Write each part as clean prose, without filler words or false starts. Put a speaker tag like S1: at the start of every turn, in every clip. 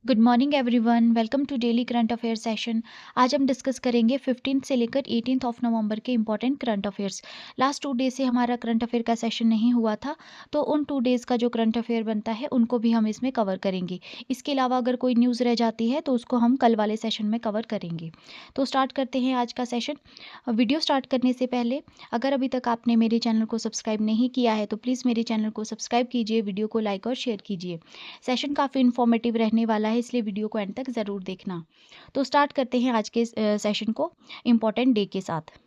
S1: Good morning everyone, welcome to daily current affair session. आज हम discuss करेंगे 15 से लेकर 18 ऑफ नवंबर के important current affairs. Last 2 days से हमारा करंट अफेयर का सेशन नहीं हुआ था, तो उन 2 डेज का जो करंट अफेयर बनता है उनको भी हम इसमें कवर करेंगे। इसके अलावा अगर कोई न्यूज़ रह जाती है तो उसको हम कल वाले सेशन में कवर करेंगे। तो स्टार्ट करते हैं आज का सेशन। वीडियो स्टार्ट करने से पहले अगर अभी तक आपने मेरे चैनल को सब्सक्राइब नहीं किया है तो प्लीज़ मेरे चैनल को सब्सक्राइब कीजिए, वीडियो को लाइक और शेयर कीजिए। सेशन काफ़ी इन्फॉर्मेटिव रहने वाला है, इसलिए वीडियो को एंड तक ज़रूर देखना। तो स्टार्ट करते हैं आज के सेशन को इम्पॉर्टेंट डे के साथ।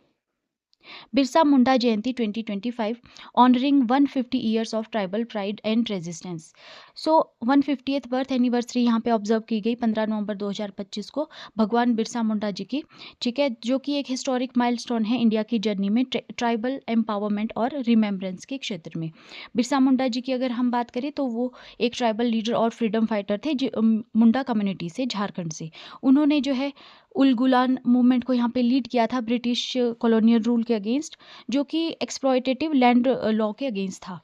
S1: बिरसा मुंडा जयंती 2025 honouring 150 years of tribal pride and resistance. So 150th birth anniversary यहाँ पे ऑब्जर्व की गई 15 नवंबर 2025 को भगवान बिरसा मुंडा जी की। ठीक है, जो कि एक हिस्टोरिक माइलस्टोन है इंडिया की जर्नी में ट्राइबल एम्पावरमेंट और रिमेम्बरेंस के क्षेत्र में। बिरसा मुंडा जी की अगर हम बात करें तो वो एक ट्राइबल लीडर और फ्रीडम फाइटर थे, जो मुंडा कम्युनिटी से, झारखंड से। उन्होंने जो है उलगुलान मूवमेंट को यहाँ पे लीड किया था ब्रिटिश कॉलोनियल रूल के अगेंस्ट, जो कि एक्सप्लॉयटेटिव लैंड लॉ के अगेंस्ट था।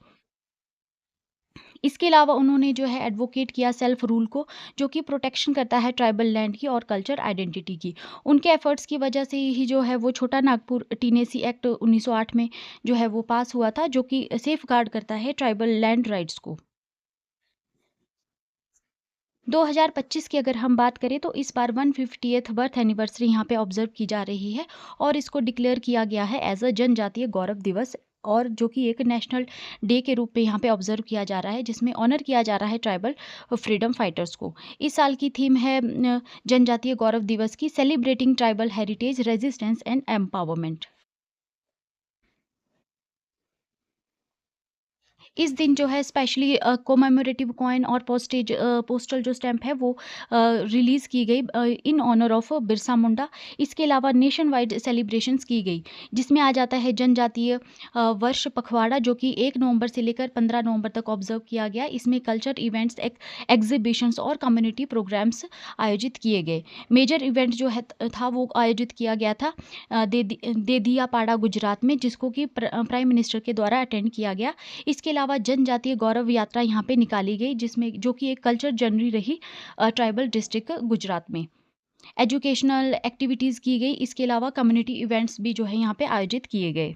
S1: इसके अलावा उन्होंने जो है एडवोकेट किया सेल्फ रूल को, जो कि प्रोटेक्शन करता है ट्राइबल लैंड की और कल्चर आइडेंटिटी की। उनके एफर्ट्स की वजह से ही जो है वो छोटा नागपुर टीनेसी एक्ट 1908 में जो है वो पास हुआ था, जो कि सेफ गार्ड करता है ट्राइबल लैंड राइट्स को। 2025 की अगर हम बात करें तो इस बार 150th बर्थ एनिवर्सरी यहाँ पे ऑब्जर्व की जा रही है, और इसको डिक्लेयर किया गया है एज अ जनजातीय गौरव दिवस, और जो कि एक नेशनल डे के रूप में यहाँ पे ऑब्जर्व किया जा रहा है, जिसमें ऑनर किया जा रहा है ट्राइबल फ्रीडम फाइटर्स को। इस साल की थीम है जनजातीय गौरव दिवस की, celebrating tribal heritage, resistance and empowerment. इस दिन जो है स्पेशली कोमेमोरेटिव कॉइन और पोस्टल जो स्टैम्प है वो रिलीज़ की गई in honour of Birsa Munda. इसके अलावा नेशन वाइड सेलिब्रेशंस की गई, जिसमें आ जाता है जनजातीय वर्ष पखवाड़ा, जो कि 1 नवंबर से लेकर 15 नवंबर तक ऑब्जर्व किया गया। इसमें कल्चर इवेंट्स, एग्जीबिशंस और कम्युनिटी प्रोग्राम्स आयोजित किए गए। मेजर इवेंट जो है था वो आयोजित किया गया था देदियापाड़ा, गुजरात में, जिसको कि प्राइम मिनिस्टर के द्वारा अटेंड किया गया। इसके अलावा जनजातीय गौरव यात्रा यहाँ पे निकाली गई, जिसमें जो कि एक कल्चर जर्नी रही ट्राइबल डिस्ट्रिक्ट गुजरात में। एजुकेशनल एक्टिविटीज़ की गई, इसके अलावा कम्युनिटी इवेंट्स भी जो है यहाँ पे आयोजित किए गए।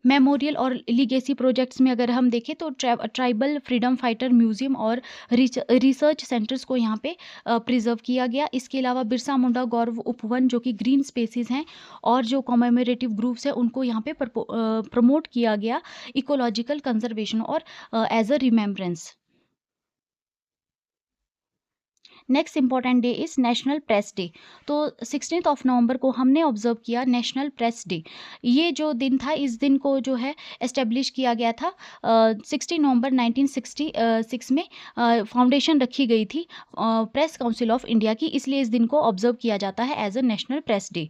S1: मेमोरियल और लीगेसी प्रोजेक्ट्स में अगर हम देखें तो ट्राइबल फ्रीडम फाइटर म्यूजियम और रिसर्च सेंटर्स को यहाँ पे प्रिजर्व किया गया। इसके अलावा बिरसा मुंडा गौरव उपवन, जो कि ग्रीन स्पेसेस हैं, और जो कॉमेमोरेटिव ग्रुप्स हैं उनको यहाँ पे प्रमोट किया गया, इकोलॉजिकल कंजर्वेशन और as a remembrance. Next important day is national press day. तो 16 ऑफ नवंबर को हमने ऑब्जर्व किया नेशनल प्रेस डे। ये जो दिन था, इस दिन को जो है एस्टेब्लिश किया गया था 16 नवंबर 1966 में। फाउंडेशन रखी गई थी प्रेस काउंसिल ऑफ इंडिया की, इसलिए इस दिन को ऑब्जर्व किया जाता है as a national press day.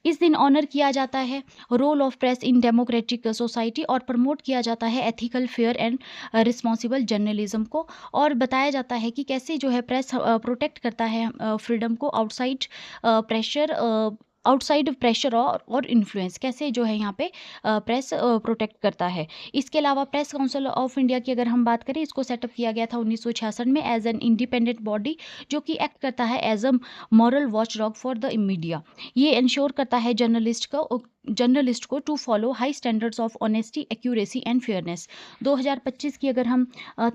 S1: इस दिन ऑनर किया जाता है role of press in democratic society, और प्रमोट किया जाता है ethical, fair and responsible journalism को, और बताया जाता है कि कैसे जो है प्रेस प्रोटेक्ट करता है फ्रीडम को आउटसाइड प्रेशर और इन्फ्लुएंस, कैसे जो है यहाँ पे प्रेस प्रोटेक्ट करता है। इसके अलावा प्रेस काउंसिल ऑफ इंडिया की अगर हम बात करें, इसको सेटअप किया गया था 1966 में एज एन इंडिपेंडेंट बॉडी, जो कि एक्ट करता है as a moral watchdog for the media. ये इंश्योर करता है जर्नलिस्ट को to follow high standards of honesty, accuracy and fairness. 2025 की अगर हम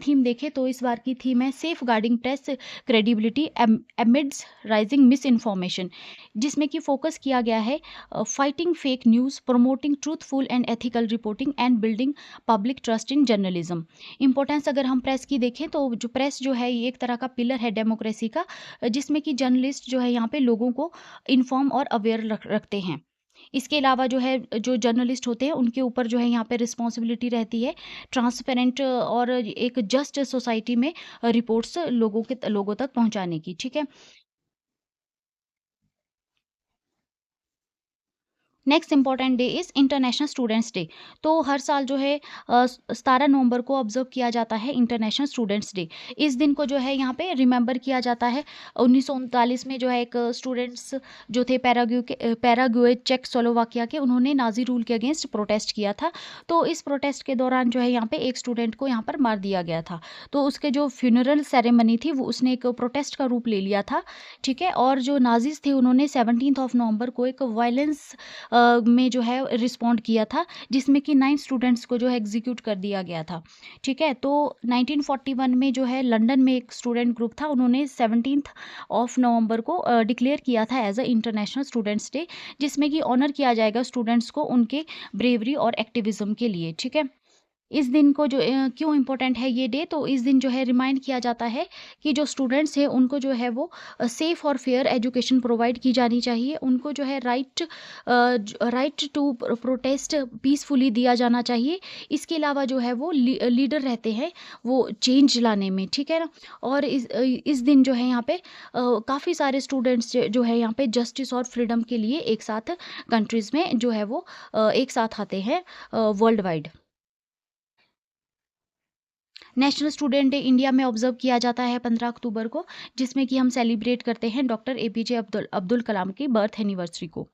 S1: थीम देखें तो इस बार की थीम है safeguarding press credibility amidst rising misinformation, जिसमें कि फोकस किया गया है fighting fake news, promoting truthful and ethical reporting and building public trust in journalism. Importance अगर हम प्रेस की देखें तो जो प्रेस जो है ये एक तरह का पिलर है डेमोक्रेसी का, जिसमें कि जर्नलिस्ट जो है यहाँ पे लोगों को इन्फॉर्म और अवेयर रखते हैं। इसके अलावा जो है जो जर्नलिस्ट होते हैं उनके ऊपर जो है यहाँ पे रिस्पॉन्सिबिलिटी रहती है ट्रांसपेरेंट और एक जस्ट सोसाइटी में रिपोर्ट्स लोगों तक पहुँचाने की। ठीक है। Next important day is international students day. तो हर साल जो है 17 नवंबर को ऑब्जर्व किया जाता है इंटरनेशनल स्टूडेंट्स डे। इस दिन को जो है यहाँ पे रिमेंबर किया जाता है। 1939 में जो है एक स्टूडेंट्स जो थे पैराग्वे चेकोस्लोवाकिया के, उन्होंने नाज़ी रूल के अगेंस्ट प्रोटेस्ट किया था। तो इस प्रोटेस्ट के दौरान जो है यहाँ पे एक स्टूडेंट को यहाँ पर मार दिया गया था। तो उसके जो फ्यूनरल सेरेमनी थी वो उसने एक प्रोटेस्ट का रूप ले लिया था, ठीक है। और जो नाज़ीज़ थे उन्होंने 17 ऑफ नवंबर को एक वायलेंस में जो है रिस्पॉन्ड किया था, जिसमें कि 9 स्टूडेंट्स को जो है एग्जीक्यूट कर दिया गया था, ठीक है। तो 1941 में जो है लंदन में एक स्टूडेंट ग्रुप था, उन्होंने 17 ऑफ नवंबर को डिक्लेयर किया था as a international students day, जिसमें कि ऑनर किया जाएगा स्टूडेंट्स को उनके ब्रेवरी और एक्टिविज्म के लिए, ठीक है। इस दिन को जो क्यों इम्पोर्टेंट है ये डे, तो इस दिन जो है रिमाइंड किया जाता है कि जो स्टूडेंट्स हैं उनको जो है वो सेफ़ और फेयर एजुकेशन प्रोवाइड की जानी चाहिए। उनको जो है राइट टू प्रोटेस्ट पीसफुली दिया जाना चाहिए। इसके अलावा जो है वो लीडर रहते हैं वो चेंज लाने में, ठीक है ना। और इस दिन जो है यहाँ पे काफ़ी सारे स्टूडेंट्स जो है यहाँ पे जस्टिस और फ्रीडम के लिए एक साथ कंट्रीज़ में जो है वो एक साथ आते हैं world wide. National student day India में ऑब्जर्व किया जाता है 15 अक्टूबर को, जिसमें कि हम सेलिब्रेट करते हैं डॉक्टर एपीजे अब्दुल कलाम की बर्थ एनिवर्सरी को।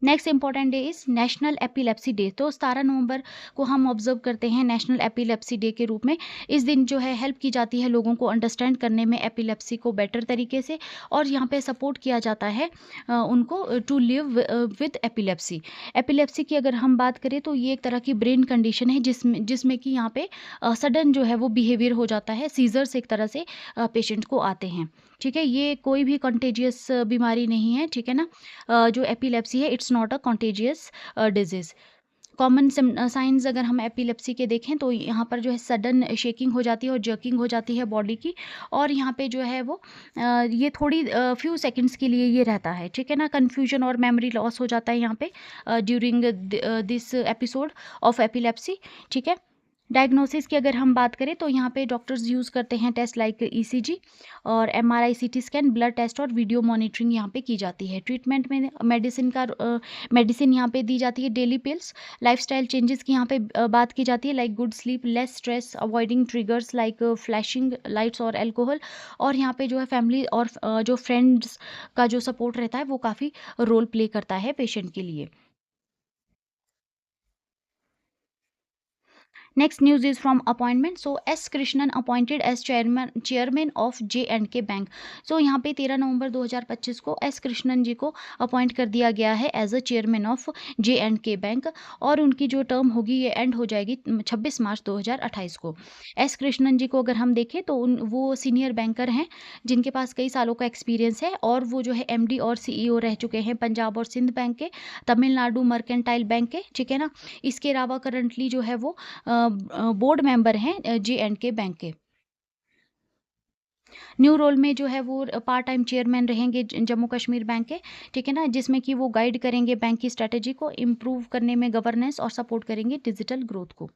S1: Next important day is national epilepsy day. तो 17 नवंबर को हम ऑब्जर्व करते हैं नेशनल एपिलेप्सी डे के रूप में। इस दिन जो है हेल्प की जाती है लोगों को अंडरस्टैंड करने में एपिलेप्सी को बेटर तरीके से, और यहाँ पे सपोर्ट किया जाता है उनको to live with epilepsy. Epilepsy की अगर हम बात करें तो ये एक तरह की ब्रेन कंडीशन है जिसमें कि यहाँ पे सडन जो है वो बिहेवियर हो जाता है, सीजर्स एक तरह से पेशेंट को आते हैं, ठीक है। ये कोई भी कंटेजियस बीमारी नहीं है, ठीक है ना। जो एपिलेप्सी है it's not a contagious disease. Common science अगर हम एपिलेप्सी के देखें तो यहाँ पर जो है सडन शेकिंग हो जाती है और जर्किंग हो जाती है बॉडी की, और यहाँ पे जो है वो ये थोड़ी फ्यू सेकंड्स के लिए ये रहता है, ठीक है ना। कन्फ्यूजन और मेमोरी लॉस हो जाता है यहाँ पे during this episode of epilepsy, ठीक है। डायग्नोसिस की अगर हम बात करें तो यहाँ पे डॉक्टर्स यूज़ करते हैं टेस्ट लाइक ईसीजी और MRI, CT scan, blood test और वीडियो मॉनिटरिंग यहाँ पे की जाती है। ट्रीटमेंट में मेडिसिन यहाँ पे दी जाती है, डेली पिल्स। लाइफस्टाइल चेंजेस की यहाँ पे बात की जाती है like good sleep, less stress, avoiding triggers like flashing lights और एल्कोहल। और यहाँ पे जो है फैमिली और जो फ्रेंड्स का जो सपोर्ट रहता है वो काफ़ी रोल प्ले करता है पेशेंट के लिए। Next news is from appointment. So S Krishnan appointed as chairman of J&K Bank. So यहाँ पे 13 नवंबर 2025 को एस कृष्णन जी को अपॉइंट कर दिया गया है as a chairman of J&K bank, और उनकी जो टर्म होगी ये एंड हो जाएगी 26 मार्च 2028 को। एस कृष्णन जी को अगर हम देखें तो वो सीनियर बैंकर हैं जिनके पास कई सालों का एक्सपीरियंस है, और वो जो है एमडी और सीईओ रह चुके हैं पंजाब और सिंध बैंक के, तमिलनाडु मर्केंटाइल बैंक के, ठीक है ना। इसके अलावा करंटली जो है वो बोर्ड मेंबर हैं J&K बैंक के। न्यू रोल में जो है वो पार्ट टाइम चेयरमैन रहेंगे जम्मू कश्मीर बैंक के, ठीक है ना, जिसमें कि वो गाइड करेंगे बैंक की स्ट्रेटेजी को इम्प्रूव करने में, गवर्नेंस और सपोर्ट करेंगे डिजिटल ग्रोथ को।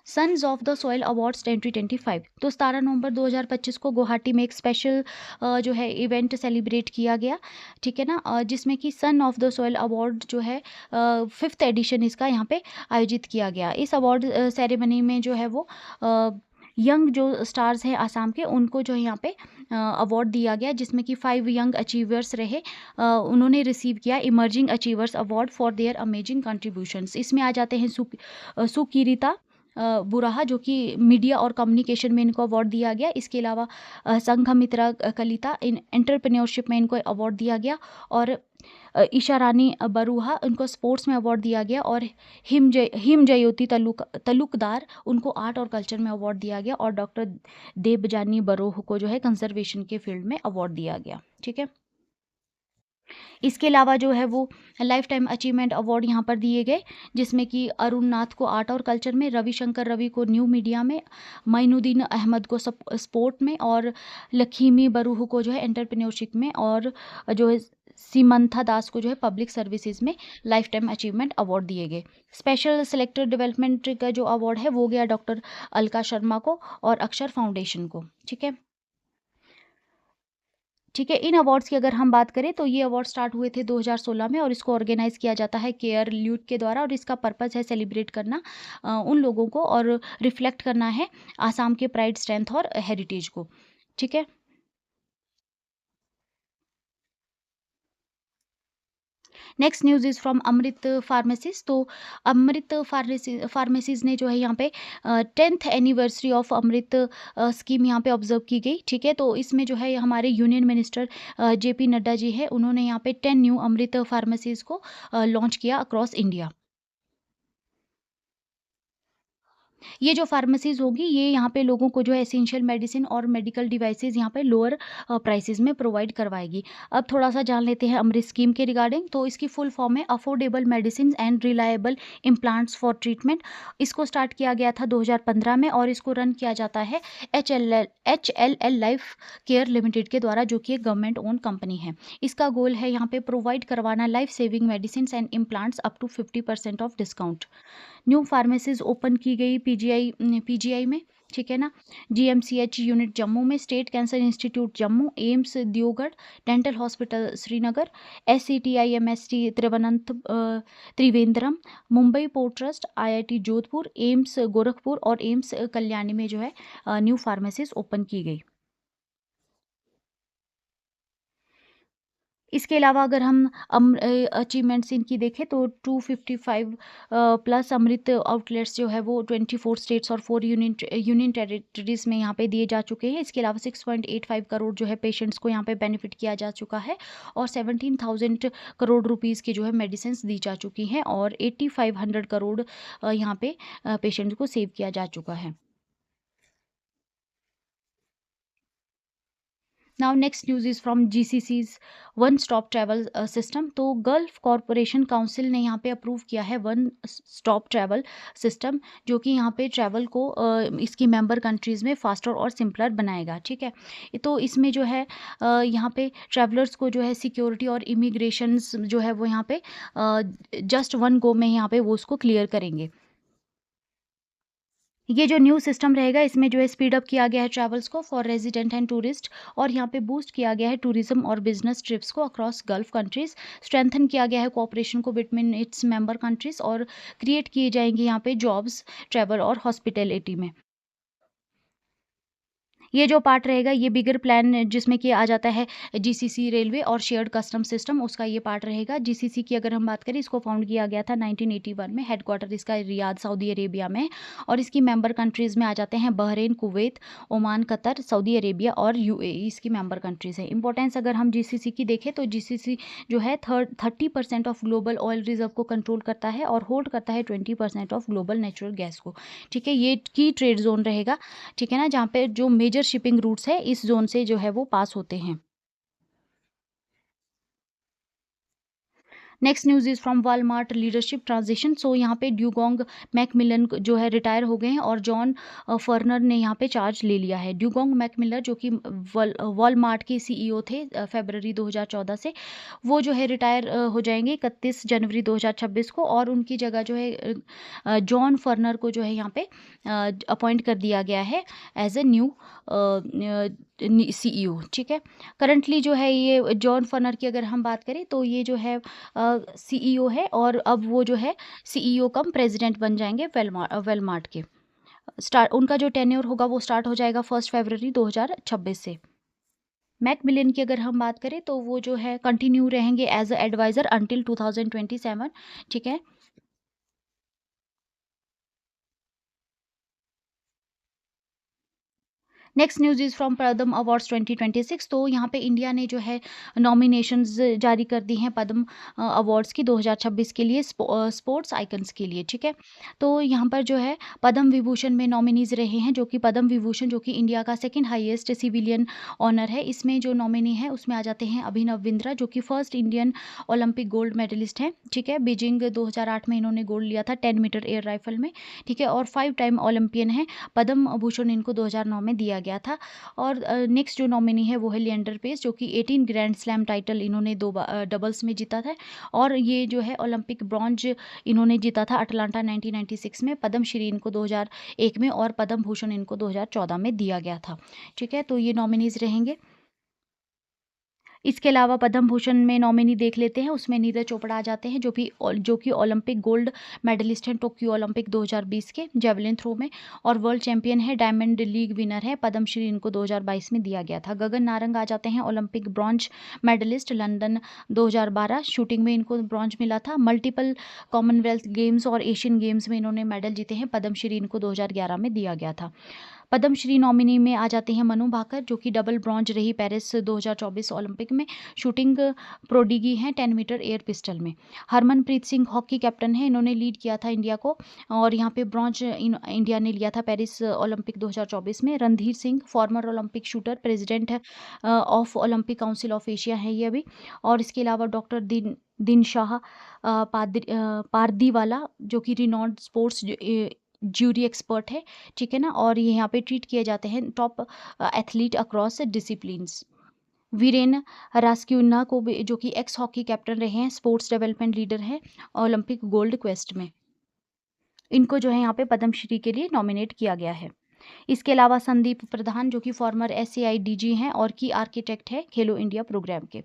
S1: Sons of the soil awards 2025। तो 17 नवंबर 2025 को गुवाहाटी में एक स्पेशल जो है इवेंट सेलिब्रेट किया गया, ठीक है ना, जिसमें कि son of the soil award जो है 5th एडिशन इसका यहाँ पे आयोजित किया गया। इस अवार्ड सेरेमनी में जो है वो यंग जो स्टार्स हैं आसाम के, उनको जो है यहाँ पे अवार्ड दिया गया, जिसमें कि 5 यंग अचीवर्स रहे, उन्होंने रिसीव किया emerging achievers award for their amazing contributions. इसमें आ जाते हैं सुकीरिता बुराहा, जो कि मीडिया और कम्युनिकेशन में इनको अवार्ड दिया गया। इसके अलावा संघमित्रा कलिता इन एंटरप्रेन्योरशिप में इनको अवार्ड दिया गया, और ईशा रानी बरूहा उनको स्पोर्ट्स में अवार्ड दिया गया, और हिम जयोति तलुकदार उनको आर्ट और कल्चर में अवार्ड दिया गया, और डॉक्टर देवजानी बरोह को जो है कंजर्वेशन के फील्ड में अवार्ड दिया गया, ठीक है। इसके अलावा जो है वो लाइफ टाइम अचीवमेंट अवार्ड यहाँ पर दिए गए, जिसमें कि अरुण नाथ को आर्ट और कल्चर में, रविशंकर रवि को न्यू मीडिया में, माइनुद्दीन अहमद को स्पोर्ट में, और लखीमी बरूह को जो है एंटरप्रेन्योरशिप में, और जो है सीमंथा दास को जो है पब्लिक सर्विसेज में लाइफ टाइम अचीवमेंट अवार्ड दिए गए। स्पेशल सेलेक्टेड डेवलपमेंट का जो अवार्ड है वो गया डॉक्टर अलका शर्मा को और अक्षर फाउंडेशन को, ठीक है। ठीक है। इन अवार्ड्स की अगर हम बात करें तो ये अवार्ड स्टार्ट हुए थे 2016 में और इसको ऑर्गेनाइज़ किया जाता है केयर ल्यूट के द्वारा और इसका पर्पज़ है सेलिब्रेट करना उन लोगों को और रिफ्लेक्ट करना है आसाम के प्राइड, स्ट्रेंथ और हेरिटेज को। ठीक है। Next news is from Amrit pharmacies. तो अमृत फार्मेसीज़ ने जो है यहाँ पे 10th anniversary of Amrit scheme यहाँ पे ऑब्ज़र्व की गई। ठीक है। तो इसमें जो है हमारे union minister JP Nadda ji हैं, उन्होंने यहाँ पे 10 न्यू अमृत फार्मेसीज़ को लॉन्च किया अक्रॉस इंडिया। ये जो फार्मेसीज़ होगी ये यहाँ पे लोगों को जो है एसेंशियल मेडिसिन और मेडिकल डिवाइसेज़ यहाँ पे लोअर प्राइसेज़ में प्रोवाइड करवाएगी। अब थोड़ा-सा जान लेते हैं अमृत स्कीम के रिगार्डिंग। तो इसकी फुल फॉर्म है affordable medicines and reliable implants for treatment. इसको स्टार्ट किया गया था 2015 में और इसको रन किया जाता है एचएलएल लाइफ केयर लिमिटेड के द्वारा, जो कि एक गवर्नमेंट ओन्ड कंपनी है। इसका गोल है यहाँ पे प्रोवाइड करवाना life saving medicines and implants up to 50% of discount. New pharmacies open की गई पीजीआई में। ठीक है ना। जीएमसीएच यूनिट जम्मू में, state cancer institute Jammu, AIIMS दियोगढ़, dental hospital Srinagar, SCTIMST Trivandrum, Mumbai port trust, IIT Jodhpur, AIIMS Gorakhpur और एम्स कल्याणी में जो है न्यू फार्मेसीज़ ओपन की गई। इसके अलावा अगर हम अचीवमेंट्स इनकी देखें तो 255 प्लस अमृत आउटलेट्स जो है वो 24 स्टेट्स और 4 यूनियन टेरिटरीज़ में यहाँ पे दिए जा चुके हैं। इसके अलावा 6.85 करोड़ जो है पेशेंट्स को यहाँ पे बेनिफिट किया जा चुका है और 17,000 करोड़ रुपीज़ की जो है मेडिसिन्स दी जा चुकी हैं और 8500 करोड़ यहाँ पे पेशेंट को सेव किया जा चुका है। Now next news is from GCC's one stop travel system. तो गल्फ कॉरपोरेशन काउंसिल ने यहाँ पे अप्रूव किया है वन स्टॉप ट्रैवल सिस्टम, जो कि यहाँ पे ट्रैवल को इसकी मेंबर कंट्रीज़ में फास्टर और सिंपलर बनाएगा। ठीक है। तो इसमें जो है यहाँ पे ट्रैवलर्स को जो है सिक्योरिटी और इमिग्रेशंस जो है वो यहाँ पे जस्ट वन गो में यहाँ पे वो उसको क्लियर करेंगे। ये जो न्यू सिस्टम रहेगा इसमें जो है स्पीड अप किया गया है ट्रैवल्स को फॉर रेजिडेंट एंड टूरिस्ट और यहाँ पे बूस्ट किया गया है टूरिज्म और बिजनेस ट्रिप्स को अक्रॉस गल्फ कंट्रीज। स्ट्रेंथन किया गया है कोऑपरेशन को बिटवीन इट्स मेंबर कंट्रीज और क्रिएट किए जाएंगे यहाँ पे जॉब्स, ट्रैवल और हॉस्पिटैलिटी में। ये जो पार्ट रहेगा ये बिगर प्लान जिसमें कि आ जाता है जीसीसी रेलवे और शेयर्ड कस्टम सिस्टम, उसका ये पार्ट रहेगा। जीसीसी की अगर हम बात करें इसको फाउंड किया गया था 1981 में, हेडक्वार्टर इसका रियाद सऊदी अरेबिया में और इसकी मेंबर कंट्रीज़ में आ जाते हैं Bahrain, Kuwait, Oman, Qatar, Saudi Arabia और यूएई इसकी मेंबर कंट्रीज़ है। इंपॉर्टेंस अगर हम जीसीसी की देखें तो जीसीसी जो है 30% ऑफ ग्लोबल ऑयल रिजर्व को कंट्रोल करता है और होल्ड करता है 20% ऑफ ग्लोबल नेचुरल गैस को। ठीक है। ये की ट्रेड जोन रहेगा। ठीक है ना, जहाँ पे जो मेजर शिपिंग रूट्स है इस जोन से जो है वो पास होते हैं। Next news is from Walmart leadership transition. So यहाँ पे ड्यूगोंग मैकमिलन जो है रिटायर हो गए हैं और जॉन फर्नर ने यहाँ पे चार्ज ले लिया है। ड्यूगोंग मैकमिलर जो कि वॉलमार्ट के सीईओ थे फरवरी 2014 से, वो जो है रिटायर हो जाएंगे 31 जनवरी 2026 को और उनकी जगह जो है जॉन फर्नर को जो है यहाँ पे अपॉइंट कर दिया गया है एज ए न्यू सीईओ। ठीक है। करंटली जो है ये जॉन फर्नर की अगर हम बात करें तो ये जो है सीईओ है और अब वो जो है सीईओ कम प्रेसिडेंट बन जाएंगे वेलमार्ट के। स्टार्ट उनका जो टेन्योर होगा वो स्टार्ट हो जाएगा 1 फरवरी 2026 से। मैकमिलियन की अगर हम बात करें तो वो जो है कंटिन्यू रहेंगे एज अ एडवाइज़र अंटिल 2027। ठीक है। Next news is from Padma awards 2026। तो यहाँ पे इंडिया ने जो है नॉमिनेशंस जारी कर दी हैं पद्म अवार्ड्स की 2026 के लिए स्पोर्ट्स आइकन्स के लिए। ठीक है। तो यहाँ पर जो है पद्म विभूषण में नॉमिनीज रहे हैं, जो कि पद्म विभूषण जो कि इंडिया का सेकंड हाईएस्ट सिविलियन ऑनर है। इसमें जो नॉमिनी है उसमें आ जाते हैं अभिनव बिंद्रा जो कि first Indian Olympic gold medallist हैं। ठीक है। बीजिंग 2008 में इन्होंने गोल्ड लिया था 10 मीटर एयर राइफल में। ठीक है। और 5 टाइम ओलंपियन है। पद्म भूषण इनको 2009 में दिया गया था। और नेक्स्ट जो नॉमिनी है वो है लिएंडर पेस जो कि 18 ग्रैंड स्लैम टाइटल इन्होंने डबल्स में जीता था और ये जो है ओलंपिक ब्रॉन्ज इन्होंने जीता था अटलांटा 1996 में। पद्मश्री इनको 2001 में और पद्म भूषण इनको 2014 में दिया गया था। ठीक है। तो ये नॉमिनीज रहेंगे। इसके अलावा पद्म भूषण में नॉमिनी देख लेते हैं, उसमें नीरज चोपड़ा आ जाते हैं, जो कि ओलंपिक गोल्ड मेडलिस्ट हैं टोक्यो ओलंपिक 2020 के जेवलिन थ्रो में, और वर्ल्ड चैंपियन है, डायमंड लीग विनर है, पद्मश्री इनको 2022 में दिया गया था। गगन नारंग आ जाते हैं, Olympic bronze medallist, London 2012 shooting में इनको ब्रॉन्ज मिला था, मल्टीपल कॉमनवेल्थ गेम्स और एशियन गेम्स में इन्होंने मेडल जीते हैं, पद्मश्री इनको 2011 में दिया गया था। पद्मश्री नॉमिनी में आ जाते हैं मनु भाकर, जो कि डबल ब्रॉन्ज रही पेरिस 2024 ओलंपिक में, शूटिंग प्रोडिगी हैं 10 मीटर एयर पिस्टल में। हरमनप्रीत सिंह हॉकी कैप्टन है, इन्होंने लीड किया था इंडिया को, और यहाँ पे ब्रॉन्ज इंडिया ने लिया था पेरिस ओलंपिक 2024 में। Randhir Singh former Olympic shooter, president है of Olympic Council of Asia है ये अभी। और इसके अलावा डॉक्टर दिन शाह पारदीवाला, जो कि रिनॉल्ड स्पोर्ट्स ज्यूरी एक्सपर्ट है, ठीक है ना, और ये यहाँ पे ट्रीट किए जाते हैं top athlete across disciplines. Viren Rasquinha को भी, जो कि एक्स हॉकी कैप्टन रहे हैं, स्पोर्ट्स डेवलपमेंट लीडर हैं ओलंपिक गोल्ड क्वेस्ट में, इनको जो है यहाँ पे पद्मश्री के लिए नॉमिनेट किया गया है। इसके अलावा संदीप प्रधान, जो कि फॉर्मर SAIDG हैं और की आर्किटेक्ट है खेलो इंडिया प्रोग्राम के।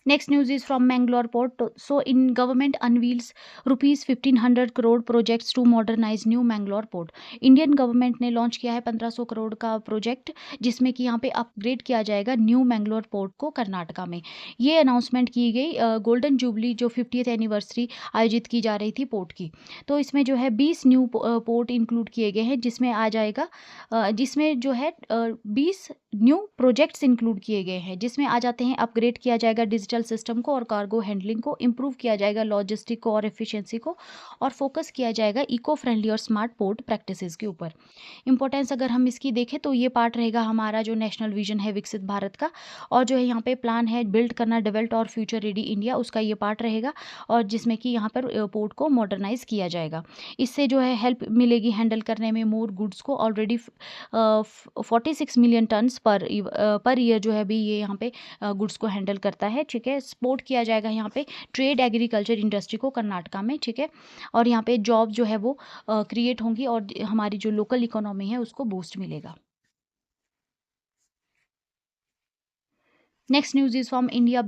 S1: Next news is from Mangalore Port. So, in government unveils rupees 1500 crore projects to modernize new Mangalore Port. Indian government ने लॉन्च किया है 1500 करोड़ का प्रोजेक्ट, जिसमें कि यहाँ पे अपग्रेड किया जाएगा न्यू मैंगलोर पोर्ट को कर्नाटका में। ये अनाउंसमेंट की गई गोल्डन जुबली जो 50th एनिवर्सरी आयोजित की जा रही थी पोर्ट की। तो इसमें जो है 20 न्यू पोर्ट इंक्लूड किए गए हैं, जिसमें आ जाएगा जिसमें जो है 20 न्यू प्रोजेक्ट्स इंक्लूड किए गए हैं, जिसमें आ जाते हैं अपग्रेड किया जाएगा डिजिटल सिस्टम को और कार्गो हैंडलिंग को, इम्प्रूव किया जाएगा लॉजिस्टिक को और एफिशिएंसी को, और फोकस किया जाएगा इको फ्रेंडली और स्मार्ट पोर्ट प्रैक्टिसेस के ऊपर। इंपॉर्टेंस अगर हम इसकी देखें तो ये पार्ट रहेगा हमारा जो नेशनल विजन है विकसित भारत का, और जो है यहाँ पे प्लान है बिल्ड करना डेवलप्ड और फ्यूचर रेडी इंडिया, उसका ये पार्ट रहेगा, और जिसमें कि यहाँ पर पोर्ट को मॉडर्नाइज किया जाएगा। इससे जो है हेल्प मिलेगी हैंडल करने में मोर गुड्स को। Already 46 million turns per year जो है अभी ये यहाँ पे गुड्स को हैंडल करता है, ठीक है। सपोर्ट किया जाएगा यहाँ पे ट्रेड एग्रीकल्चर इंडस्ट्री को कर्नाटका में, ठीक है, और यहाँ पे जॉब जो है वो क्रिएट होंगी और हमारी जो लोकल इकोनॉमी है उसको बूस्ट मिलेगा। Next news is from India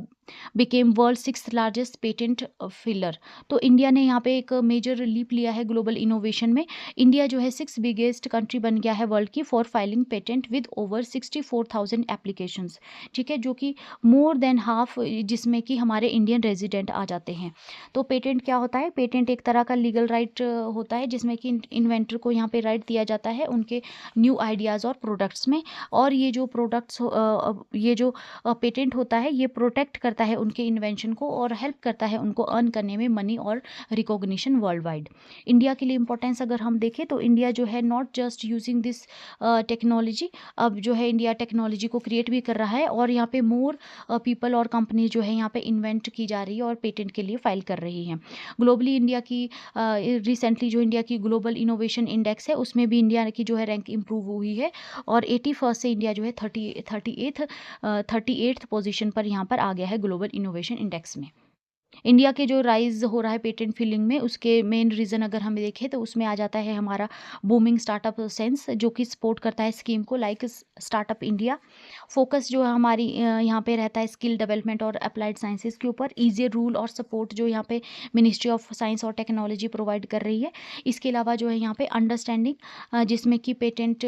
S1: became world 6th largest patent filler. तो इंडिया ने यहाँ पे एक मेजर लीप लिया है ग्लोबल इनोवेशन में। इंडिया जो है 6th बिगेस्ट कंट्री बन गया है वर्ल्ड की for filing patent with over 64,000 applications, ठीक है, जो कि मोर देन हाफ, जिसमें कि हमारे इंडियन रेजिडेंट आ जाते हैं। तो पेटेंट क्या होता है? पेटेंट एक तरह का लीगल राइट होता है, जिसमें कि इन्वेंटर को यहाँ पे राइट दिया जाता है उनके न्यू आइडियाज़ और प्रोडक्ट्स में, और ये जो प्रोडक्ट्स ये जो पेटेंट होता है ये प्रोटेक्ट करता है उनके इन्वेंशन को और हेल्प करता है उनको अर्न करने में मनी और रिकॉग्निशन वर्ल्ड वाइड। इंडिया के लिए इंपॉर्टेंस अगर हम देखें तो इंडिया जो है not just using this technology, अब जो है इंडिया टेक्नोलॉजी को क्रिएट भी कर रहा है, और यहाँ पे मोर पीपल और कंपनी जो है यहाँ पे इन्वेंट की जा रही है और पेटेंट के लिए फाइल कर रही हैं। ग्लोबली इंडिया की रिसेंटली जो इंडिया की ग्लोबल इनोवेशन इंडेक्स है उसमें भी इंडिया की जो है रैंक इंप्रूव हुई है, और 81st से इंडिया जो है 38th पोजीशन पर यहाँ पर आ गया है ग्लोबल इनोवेशन इंडेक्स में। इंडिया के जो राइज हो रहा है पेटेंट फिलिंग में, उसके मेन रीज़न अगर हम देखें तो उसमें आ जाता है हमारा बूमिंग स्टार्टअप सेंस, जो कि सपोर्ट करता है स्कीम को लाइक स्टार्टअप इंडिया। फोकस जो है हमारी यहाँ पे रहता है स्किल डेवलपमेंट और अप्लाइड साइंसेज के ऊपर। ईजी रूल और सपोर्ट जो यहाँ पे मिनिस्ट्री ऑफ साइंस और टेक्नोलॉजी प्रोवाइड कर रही है। इसके अलावा जो है यहाँ पे अंडरस्टैंडिंग, जिसमें कि पेटेंट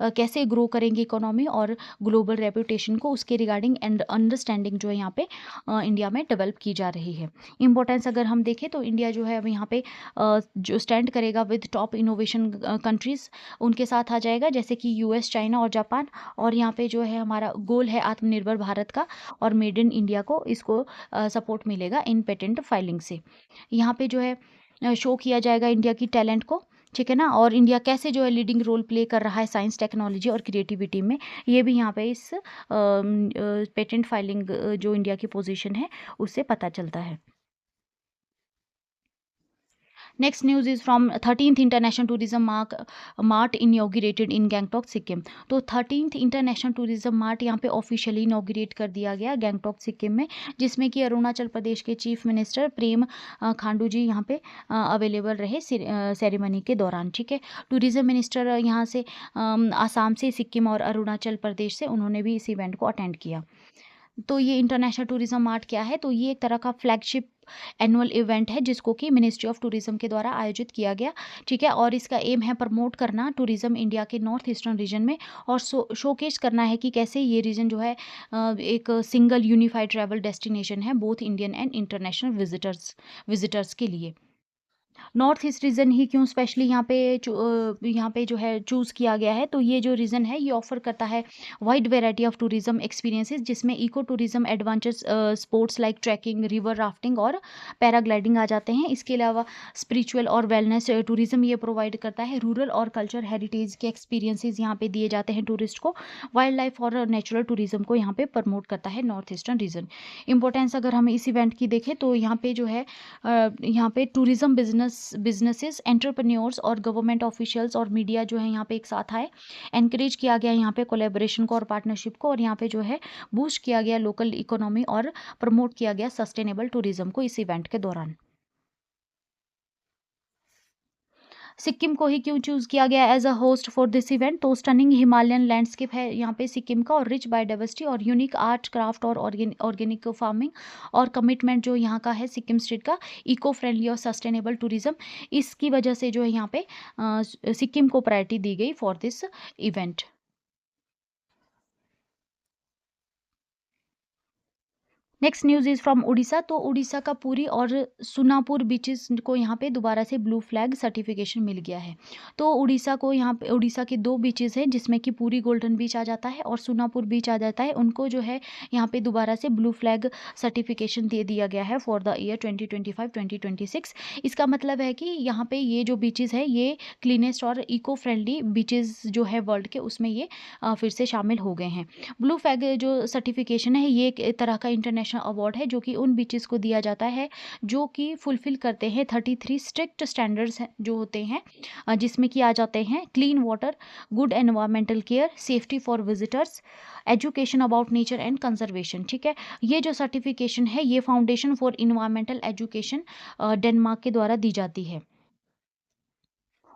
S1: कैसे ग्रो करेंगे इकोनॉमी और ग्लोबल रेपुटेशन को, उसके रिगार्डिंग एंड अंडरस्टैंडिंग जो है यहाँ पे इंडिया में डेवलप की जा रही है। इंपॉर्टेंस अगर हम देखें तो इंडिया जो है अब यहाँ पे जो स्टैंड करेगा विद टॉप इनोवेशन कंट्रीज़, उनके साथ आ जाएगा, जैसे कि US, चाइना और जापान। और यहाँ पे जो है हमारा गोल है आत्मनिर्भर भारत का, और मेड इन इंडिया को इसको सपोर्ट मिलेगा इन पेटेंट फाइलिंग से। यहाँ पे जो है शो किया जाएगा इंडिया की टैलेंट को, ठीक है ना, और इंडिया कैसे जो है लीडिंग रोल प्ले कर रहा है साइंस टेक्नोलॉजी और क्रिएटिविटी में, ये भी यहाँ पे इस पेटेंट फाइलिंग जो इंडिया की पोजीशन है उससे पता चलता है। Next news is from 13th international tourism mart inaugurated इन गैंगटॉक सिक्किम। तो 13th इंटरनेशनल टूरिज्म मार्ट यहाँ पे ऑफिशियली इनॉग्रेट कर दिया गया गैंगटॉक सिक्किम में, जिसमें कि अरुणाचल प्रदेश के चीफ मिनिस्टर प्रेम खांडू जी यहाँ पे अवेलेबल रहे सेरेमनी के दौरान। ठीक है, टूरिज्म मिनिस्टर यहाँ से आसाम से, सिक्किम और अरुणाचल प्रदेश से, उन्होंने भी इस इवेंट को अटेंड किया। तो ये इंटरनेशनल टूरिज्म मार्ट क्या है? तो ये एक तरह का फ्लैगशिप एनुअल इवेंट है जिसको कि मिनिस्ट्री ऑफ टूरिज्म के द्वारा आयोजित किया गया। ठीक है, और इसका एम है प्रमोट करना टूरिज्म इंडिया के नॉर्थ ईस्टर्न रीजन में, और शोकेस करना है कि कैसे ये रीजन जो है एक सिंगल यूनिफाइड ट्रैवल डेस्टिनेशन है both Indian and international visitors के लिए। नॉर्थ ईस्ट रीजन ही क्यों स्पेशली यहाँ पे जो है चूज़ किया गया है? तो ये जो रीजन है ये ऑफर करता है wide variety of tourism experiences, जिसमें eco tourism, adventures sports like trekking, river rafting और पैराग्लाइडिंग आ जाते हैं। इसके अलावा स्पिरिचुअल और वेलनेस टूरिज्म ये प्रोवाइड करता है। रूरल और कल्चर हेरिटेज के एक्सपीरियंसेस यहाँ पे दिए जाते हैं टूरिस्ट को। वाइल्ड लाइफ और नेचुरल टूरिज्म को यहाँ पे प्रमोट करता है नॉर्थ ईस्टर्न रीजन। इंपॉर्टेंस अगर हम इस इवेंट की देखें तो यहाँ पे जो है यहाँ पे टूरिज्म बिजनेसेस, एंटरप्रेन्योर्स और गवर्नमेंट ऑफिशियल्स और मीडिया जो है यहाँ पे एक साथ आए। एनकरेज किया गया यहाँ पे कोलेबोरेशन को और पार्टनरशिप को, और यहाँ पे जो है बूस्ट किया गया लोकल इकोनॉमी और प्रमोट किया गया सस्टेनेबल टूरिज्म को इस इवेंट के दौरान। सिक्किम को ही क्यों चूज़ किया गया as a host for this event? तो स्टनिंग हिमालयन लैंडस्केप है यहाँ पे सिक्किम का, और रिच बायोडाइवर्सिटी और यूनिक आर्ट क्राफ्ट और ऑर्गेनिक फार्मिंग, और कमिटमेंट जो यहाँ का है सिक्किम स्टेट का इको फ्रेंडली और सस्टेनेबल टूरिज्म, इसकी वजह से जो है यहाँ पे सिक्किम को प्रायोरिटी दी गई for this event. Next news is from Orissa. तो उड़ीसा का पुरी और सुनापुर बीचेस को यहाँ पे दोबारा से ब्लू फ्लैग सर्टिफिकेशन मिल गया है। तो उड़ीसा को यहाँ पे उड़ीसा के दो बीचेस हैं जिसमें कि पुरी गोल्डन बीच आ जाता है और सुनापुर बीच आ जाता है, उनको जो है यहाँ पे दोबारा से ब्लू फ्लैग सर्टिफिकेशन दे दिया गया है फॉर द ईयर 2025-2026। इसका मतलब है कि यहाँ पे ये जो बीचेस है ये क्लीनेस्ट और इको फ्रेंडली बीचेस जो है वर्ल्ड के, उसमें ये फिर से शामिल हो गए हैं। ब्लू फ्लैग जो सर्टिफिकेशन है ये एक तरह का इंटरनेशनल अवार्ड है जो कि उन बीचेस को दिया जाता है जो कि फुलफिल करते हैं 33 स्ट्रिक्ट स्टैंडर्ड्स जो होते हैं, जिसमें कि आ जाते हैं clean water, good environmental care, safety for visitors, education about nature and conservation. ठीक है, ये जो सर्टिफिकेशन है ये foundation for environmental education Denmark के द्वारा दी जाती है।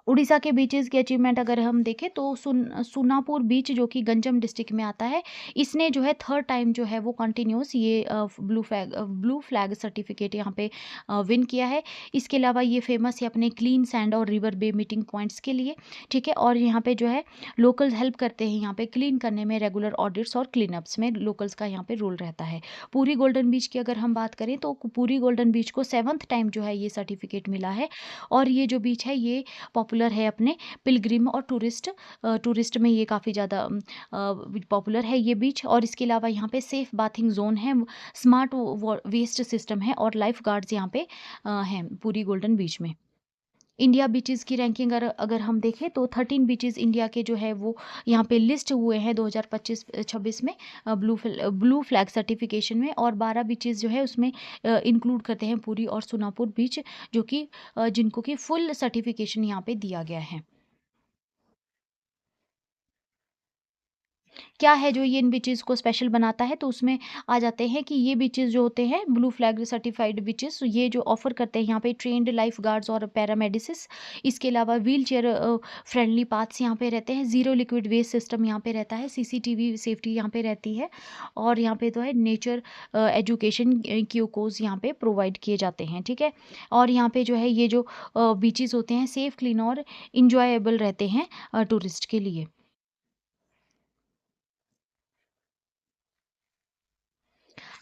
S1: उड़ीसा के बीचेस की अचीवमेंट अगर हम देखें तो सुनापुर बीच जो कि गंजम डिस्ट्रिक्ट में आता है, इसने जो है थर्ड टाइम जो है वो कंटिन्यूस ये ब्लू फ्लैग सर्टिफिकेट यहाँ पे विन किया है। इसके अलावा ये फेमस है अपने क्लीन सैंड और रिवर बे मीटिंग पॉइंट्स के लिए। ठीक है, और यहाँ पे जो है लोकल हेल्प करते हैं यहाँ पे क्लीन करने में, रेगुलर ऑडिट्स और क्लीनअप्स में लोकल्स का यहाँ पे रोल रहता है। पूरी गोल्डन बीच की अगर हम बात करें तो पूरी गोल्डन बीच को 7th टाइम जो है ये सर्टिफिकेट मिला है, और ये जो बीच है ये पॉपुलर है अपने पिलग्रिम और टूरिस्ट में ये काफ़ी ज़्यादा पॉपुलर है ये बीच। और इसके अलावा यहाँ पे सेफ बाथिंग जोन है, स्मार्ट वेस्ट सिस्टम है और लाइफ गार्ड्स यहाँ पे हैं पूरी गोल्डन बीच में। इंडिया बीचेस की रैंकिंग अगर हम देखें तो 13 बीचेस इंडिया के जो है वो यहाँ पे लिस्ट हुए हैं 2025-26 में ब्लू फ्लैग सर्टिफिकेशन में, और 12 बीचेस जो है उसमें इंक्लूड करते हैं पुरी और सुनापुर बीच, जो कि जिनको कि फुल सर्टिफिकेशन यहाँ पे दिया गया है। क्या है जो ये इन बीचेस को स्पेशल बनाता है? तो उसमें आ जाते हैं कि ये बीचेस जो होते हैं ब्लू फ्लैग सर्टिफाइड बीचेस, ये जो ऑफर करते हैं यहाँ पे ट्रेंड लाइफ गार्ड्स और पैरामेडिसिस। इसके अलावा व्हील चेयर फ्रेंडली पाथ्स यहाँ पे रहते हैं, जीरो लिक्विड वेस्ट सिस्टम यहाँ पे रहता है, सीसीटीवी सेफ्टी यहाँ पे रहती है, और यहाँ पे तो है नेचर एजुकेशन क्यूकोज यहाँ पे प्रोवाइड किए जाते हैं। ठीक है, और यहाँ पे जो है ये जो बीचेस होते हैं सेफ, क्लीन और इंजॉयबल रहते हैं टूरिस्ट के लिए।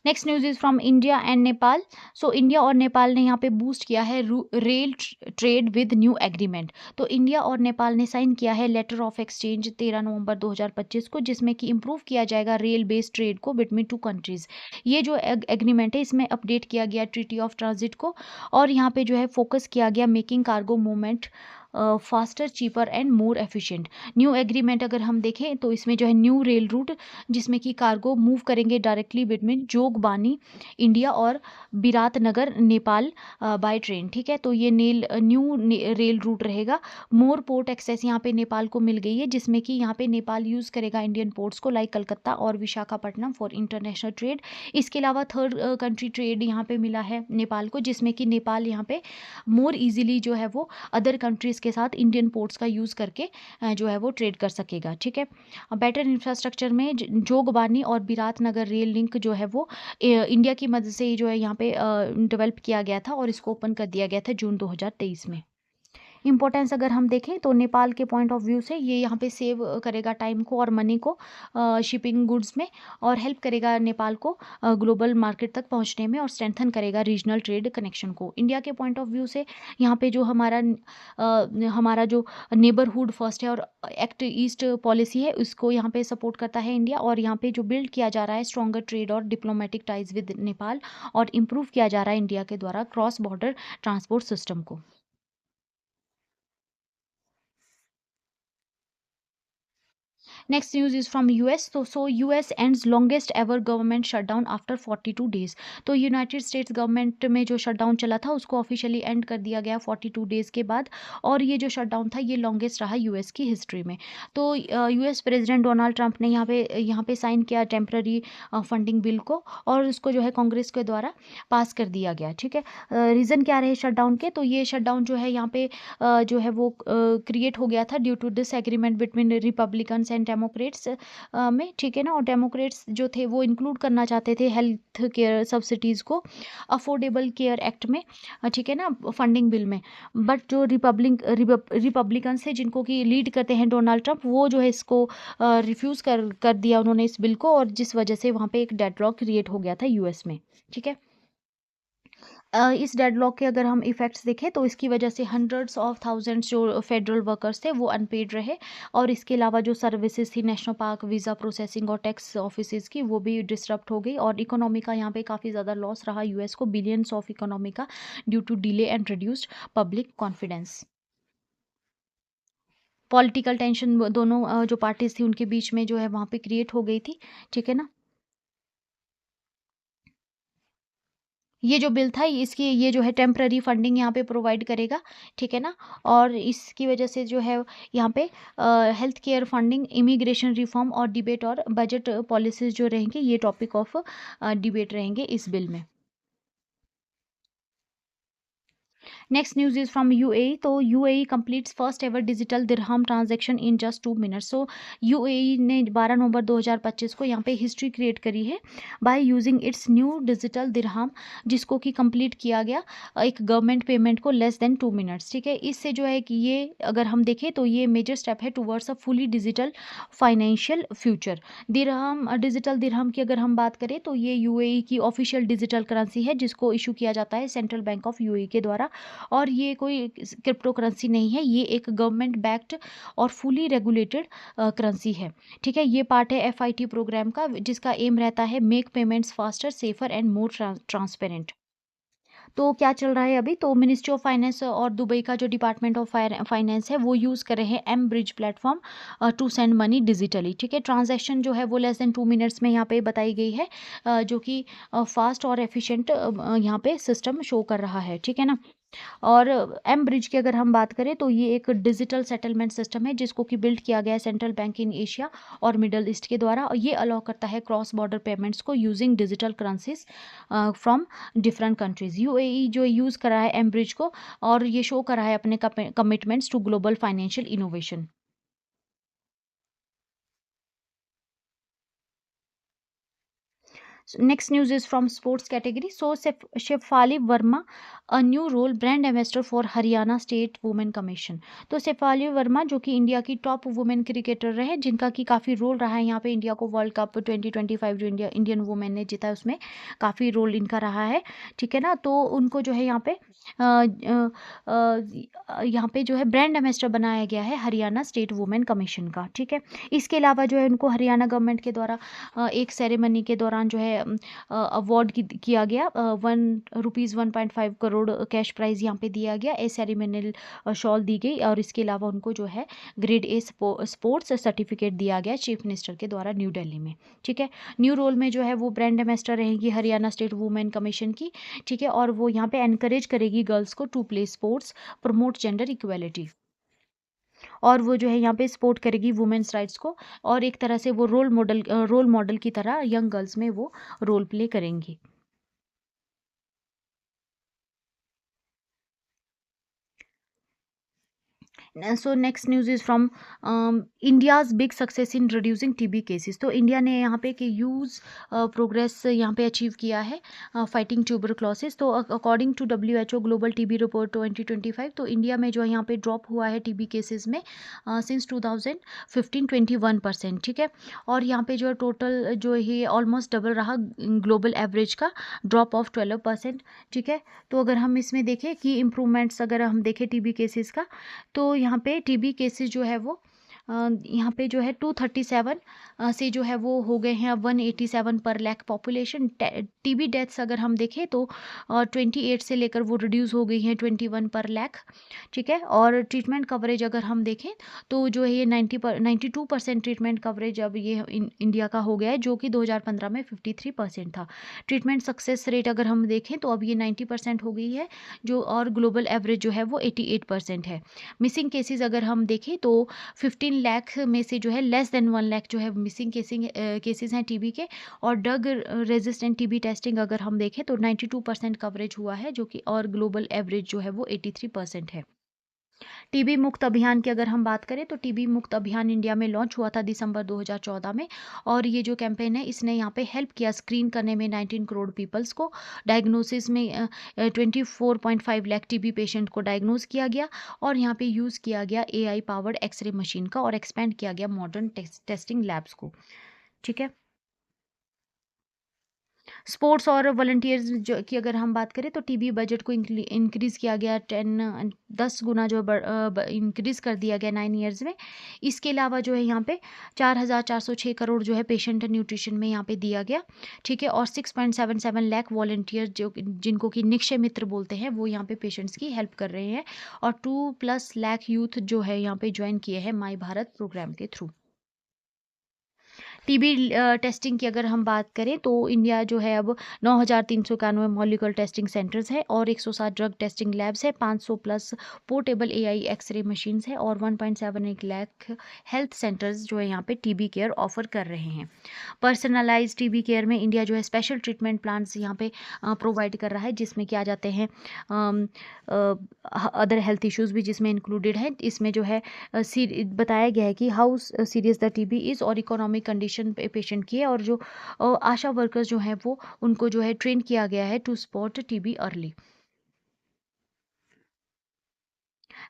S1: Next news is from India and Nepal. So India और नेपाल ने यहाँ पे बूस्ट किया है rail trade with new agreement. तो इंडिया और नेपाल ने साइन किया है लेटर ऑफ एक्सचेंज 13 नवंबर 2025 को, जिसमें कि इम्प्रूव किया जाएगा रेल बेस्ड ट्रेड को बिटवीन टू कंट्रीज़। ये जो एग्रीमेंट है इसमें अपडेट किया गया ट्रीटी ऑफ ट्रांजिट को, और यहाँ पे जो है फोकस किया गया making cargo movement faster, cheaper and more efficient. New agreement अगर हम देखें तो इसमें जो है न्यू रेल रूट जिसमें कि कार्गो मूव करेंगे डायरेक्टली बिटवीन जोगबानी इंडिया और बिरातनगर नेपाल बाय ट्रेन। ठीक है, तो ये न्यू रेल रूट रहेगा। मोर पोर्ट एक्सेस यहाँ पे नेपाल को मिल गई है, जिसमें कि यहाँ पे नेपाल यूज़ करेगा इंडियन पोर्ट्स को लाइक कलकत्ता और विशाखापट्टनम फॉर इंटरनेशनल ट्रेड। इसके अलावा थर्ड कंट्री ट्रेड यहाँ पे मिला है नेपाल को, जिसमें कि नेपाल यहाँ पे मोर इजीली जो है वो अदर कंट्रीज़ के साथ इंडियन पोर्ट्स का यूज़ करके जो है वो ट्रेड कर सकेगा। ठीक है, बेटर इंफ्रास्ट्रक्चर में जोगबानी और बिरातनगर रेल लिंक जो है वो इंडिया की मदद से ही जो है यहाँ पे डेवलप किया गया था और इसको ओपन कर दिया गया था जून 2023 में। इम्पोर्टेंस अगर हम देखें तो नेपाल के पॉइंट ऑफ व्यू से ये यहाँ पे सेव करेगा टाइम को और मनी को शिपिंग गुड्स में, और हेल्प करेगा नेपाल को ग्लोबल मार्केट तक पहुँचने में, और स्ट्रेंथन करेगा रीजनल ट्रेड कनेक्शन को। इंडिया के पॉइंट ऑफ व्यू से यहाँ पे जो हमारा जो नेबरहुड फर्स्ट है और एक्ट ईस्ट पॉलिसी है उसको यहाँ पे सपोर्ट करता है इंडिया, और यहाँ पे जो बिल्ड किया जा रहा है स्ट्रॉन्गर ट्रेड और डिप्लोमेटिक टाइज विद नेपाल, और इम्प्रूव किया जा रहा है इंडिया के द्वारा क्रॉस बॉर्डर ट्रांसपोर्ट सिस्टम को। Next news is from US. So US ends longest ever government shutdown after 42 days. तो यूनाइटेड स्टेट्स गवर्नमेंट में जो शटडाउन चला था उसको ऑफिशियली एंड कर दिया गया 42 डेज़ के बाद, और ये जो शटडाउन था ये लॉन्गेस्ट रहा यूएस की हिस्ट्री में। तो यूएस प्रेसिडेंट डोनाल्ड ट्रंप ने यहाँ पे साइन किया टेम्प्ररी फंडिंग बिल को, और उसको जो है कांग्रेस के द्वारा पास कर दिया गया। ठीक है, रीज़न क्या रहे शटडाउन के, तो ये शटडाउन जो है यहाँ पे जो है वो क्रिएट हो गया था due to this agreement between Republicans and Democrats में। ठीक है ना, और डेमोक्रेट्स जो थे वो इंक्लूड करना चाहते थे हेल्थ केयर सब्सिडीज़ को अफोर्डेबल केयर एक्ट में, ठीक है ना, फंडिंग बिल में। बट जो रिपब्लिकन्स थे जिनको कि लीड करते हैं डोनाल्ड ट्रंप, वो जो है इसको रिफ्यूज़ कर दिया उन्होंने इस बिल को, और जिस वजह से वहाँ पे एक डेडलॉक क्रिएट हो गया था यूएस में। ठीक है, इस डेडलॉक के अगर हम इफ़ेक्ट्स देखें तो इसकी वजह से हंड्रेड्स ऑफ थाउजेंड्स जो फेडरल वर्कर्स थे वो अनपेड रहे, और इसके अलावा जो सर्विसेज थी नेशनल पार्क, वीज़ा प्रोसेसिंग और टैक्स ऑफिसेज की, वो भी डिस्टर्ब हो गई, और इकोनॉमी का यहाँ पे काफ़ी ज़्यादा लॉस रहा यूएस को, बिलियंस ऑफ इकोनॉमी का, due to delay and reduced public confidence. Political tension दोनों जो पार्टीज थी उनके बीच में जो है वहाँ पे क्रिएट हो गई थी। ठीक है ना, ये जो बिल था इसकी ये जो है टेम्पररी फंडिंग यहाँ पे प्रोवाइड करेगा। ठीक है ना, और इसकी वजह से जो है यहाँ पे health care funding, immigration reform और डिबेट और बजट पॉलिसीज जो रहेंगे ये टॉपिक ऑफ डिबेट रहेंगे इस बिल में। Next news is from UAE. तो UAE completes first ever digital dirham transaction in just 2 minutes. So UAE ने 12 नवंबर 2025 को यहाँ पे हिस्ट्री क्रिएट करी है by using its new digital dirham, जिसको कि कंप्लीट किया गया एक गवर्नमेंट पेमेंट को लेस देन 2 मिनट्स। ठीक है, इससे जो है कि ये अगर हम देखें तो ये मेजर स्टेप है towards a fully digital financial future. Dirham, digital dirham की अगर हम बात करें तो ये यूएई की ऑफिशियल डिजिटल करेंसी है जिसको इशू किया जाता है सेंट्रल बैंक ऑफ यूएई के द्वारा, और ये कोई क्रिप्टो करेंसी नहीं है, ये एक गवर्नमेंट बैक्ड और फुली रेगुलेटेड करेंसी है। ठीक है, ये पार्ट है एफआईटी प्रोग्राम का जिसका एम रहता है make payments faster, safer and more transparent. तो क्या चल रहा है अभी, तो मिनिस्ट्री ऑफ फाइनेंस और दुबई का जो डिपार्टमेंट ऑफ फाइनेंस है वो यूज़ कर रहे हैं M Bridge platform to send money digitally. ठीक है, ट्रांजैक्शन जो है वो लेस देन 2 मिनट्स में यहाँ पे बताई गई है, जो कि फास्ट और एफिशिएंट यहाँ पे सिस्टम शो कर रहा है। ठीक है ना, और एम ब्रिज की अगर हम बात करें तो ये एक डिजिटल सेटलमेंट सिस्टम है जिसको कि बिल्ड किया गया है सेंट्रल बैंक इन एशिया और मिडल ईस्ट के द्वारा, और ये अलाउ करता है क्रॉस बॉर्डर पेमेंट्स को using digital currencies from different countries. UAE जो यूज़ करा है एम ब्रिज को, और ये शो करा है अपने commitments to global financial innovation. Next news is from sports category. So Shefali Verma, a new role brand ambassador for Haryana State Women Commission. तो शेफाली वर्मा जो कि इंडिया की टॉप वुमेन क्रिकेटर रहे, जिनका कि काफ़ी रोल रहा है यहाँ पे इंडिया को वर्ल्ड कप 2025 जो इंडियन वुमेन ने जीता है उसमें काफ़ी रोल इनका रहा है। ठीक है ना, तो उनको जो है यहाँ पे जो है ब्रांड एम्बेसडर बनाया गया है हरियाणा स्टेट वुमेन कमीशन का। ठीक है, इसके अलावा जो है उनको हरियाणा गवर्नमेंट के द्वारा एक सेरेमनी के दौरान जो है है अवार्ड किया गया। 1.5 करोड़ कैश प्राइज यहाँ पे दिया गया। ए सेरेमनियल शॉल दी गई और इसके अलावा उनको जो है ग्रेड ए स्पोर्ट्स सर्टिफिकेट दिया गया चीफ मिनिस्टर के द्वारा न्यू दिल्ली में। ठीक है, न्यू रोल में जो है वो ब्रांड एम्बेसडर रहेगी हरियाणा स्टेट वुमेन कमीशन की। ठीक है, और वो यहाँ पे एनकरेज करेगी गर्ल्स को to play sports, promote gender equality, और वो जो है यहाँ पे सपोर्ट करेगी वुमेन्स राइट्स को, और एक तरह से वो रोल मॉडल की तरह यंग गर्ल्स में वो रोल प्ले करेंगी। So next news is from India's big success in reducing TB cases. तो इंडिया ने यहाँ पे कि ह्यूज प्रोग्रेस यहाँ पे अचीव किया है फाइटिंग ट्यूबरक्लोसिस। तो according to WHO global TB report 2025, तो इंडिया में जो है यहाँ पे ड्रॉप हुआ है टीबी केसेस में सिंस 2015 21%। ठीक है, और यहाँ पे जो है टोटल जो है ऑलमोस्ट डबल रहा ग्लोबल एवरेज का, ड्रॉप ऑफ 12%। ठीक है, तो अगर हम इसमें देखें कि इम्प्रूवमेंट्स अगर हम देखें टीबी केसेस का, तो यहाँ पे टीबी केसेस जो है वो यहाँ पे जो है 237 से जो है वो हो गए हैं अब 187 पर लाख पॉपुलेशन। टीबी डेथ्स अगर हम देखें तो 28 से लेकर वो रिड्यूस हो गई हैं 21 पर लाख। ठीक है, और ट्रीटमेंट कवरेज अगर हम देखें तो जो है ये 92% ट्रीटमेंट कवरेज अब ये इंडिया का हो गया है, जो कि 2015 में 53% था। ट्रीटमेंट सक्सेस रेट अगर हम देखें तो अब ये 90% हो गई है, जो और ग्लोबल एवरेज जो है वो 88% है। मिसिंग केसेस अगर हम देखें तो 15 लाख में से जो है लेस देन 1 लाख जो है मिसिंग केसेस हैं टीबी के। और ड्रग रेजिस्टेंट टीबी टेस्टिंग अगर हम देखें तो 92% कवरेज हुआ है, जो कि और ग्लोबल एवरेज जो है वो 83% है। टीबी मुक्त अभियान की अगर हम बात करें तो टीबी मुक्त अभियान इंडिया में लॉन्च हुआ था दिसंबर 2014 में, और ये जो कैंपेन है इसने यहाँ पे हेल्प किया स्क्रीन करने में 19 करोड़ पीपल्स को। डायग्नोसिस में 24.5 लाख टीबी पेशेंट को डायग्नोज किया गया, और यहाँ पे यूज़ किया गया AI पावर्ड एक्सरे मशीन का, और एक्सपेंड किया गया मॉडर्न टेस्टिंग लैब्स को। ठीक है, स्पोर्ट्स और वॉलंटियर्स जो की अगर हम बात करें तो टीबी बजट को इंक्रीज़ किया गया 10 गुना जो इंक्रीज़ कर दिया गया 9 ईयर्स में। इसके अलावा जो है यहाँ पे 4,406 करोड़ जो है पेशेंट न्यूट्रिशन में यहाँ पे दिया गया। ठीक है, और 6.77 लाख वॉलंटियर जो जिनको कि निक्षय मित्र बोलते हैं वो यहाँ पे पेशेंट्स की हेल्प कर रहे हैं, और 2+ लाख यूथ जो है यहाँ पे ज्वाइन किए हैं माई भारत प्रोग्राम के थ्रू। टीबी टेस्टिंग की अगर हम बात करें तो इंडिया जो है अब 9,391 मॉलिक्यूलर टेस्टिंग सेंटर्स है, और 107 ड्रग टेस्टिंग लैब्स है, 500+ पोर्टेबल AI एक्सरे मशीन्स है, और 1.78 लाख हेल्थ सेंटर्स जो है यहाँ पे टीबी केयर ऑफर कर रहे हैं। पर्सनलाइज टीबी केयर में इंडिया जो है स्पेशल ट्रीटमेंट प्लान्स यहाँ पे प्रोवाइड कर रहा है, जिसमें क्या जाते हैं अदर हेल्थ इश्यूज भी जिसमें इंक्लूडेड है। इसमें जो है बताया गया है कि how serious the TB is और इकोनॉमिक कंडीशन पेशेंट की है, और जो आशा वर्कर्स जो हैं वो उनको जो है ट्रेन किया गया है to spot TB early.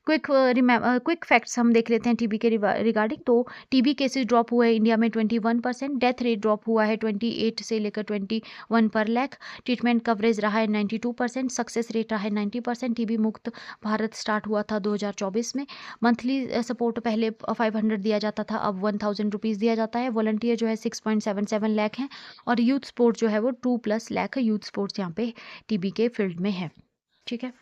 S1: Quick facts हम देख लेते हैं टीबी के रिगार्डिंग। तो टीबी केसेस ड्रॉप हुए इंडिया में 21%, डेथ रेट ड्रॉप हुआ है 28 से लेकर 21 पर लाख, ट्रीटमेंट कवरेज रहा है 92%, सक्सेस रेट रहा है 90%। टीबी मुक्त भारत स्टार्ट हुआ था 2024 में। मंथली सपोर्ट पहले 500 दिया जाता था, अब 1,000 रुपीज़ दिया जाता है। वॉलंटियर जो है 6.77 लाख हैं, और यूथ स्पोर्ट जो है वो 2+ लाख यूथ स्पोर्ट्स यहाँ पे टीबी के फील्ड में है। ठीक है,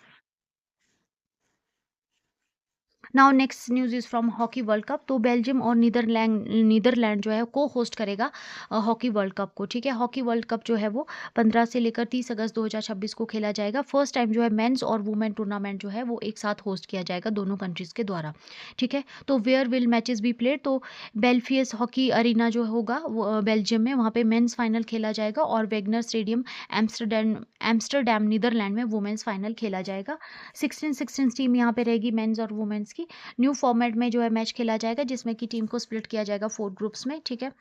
S1: now next news is from hockey world cup. तो बेल्जियम और नीदरलैंड जो है को होस्ट करेगा हॉकी वर्ल्ड कप को। ठीक है, हॉकी वर्ल्ड कप जो है वो 15 से लेकर 30 अगस्त 2026 को खेला जाएगा। फर्स्ट टाइम जो है मेंस और वुमेन टूर्नामेंट जो है वो एक साथ होस्ट किया जाएगा दोनों कंट्रीज़ के द्वारा। ठीक है, तो where will matches be played, तो बेल्फियस हॉकी अरीना जो होगा वो बेल्जियम में, वहाँ पे मेंस फाइनल खेला जाएगा, और वेगनर स्टेडियम एम्स्टरडैम नीदरलैंड में वुमेन्स फाइनल खेला जाएगा। 16 टीम यहाँ पे रहेगी मेंस और वुमेन्स की। न्यू फॉर्मेट में जो है मैच खेला जाएगा, जिसमें कि टीम को स्प्लिट किया जाएगा 4 ग्रुप्स में। ठीक है,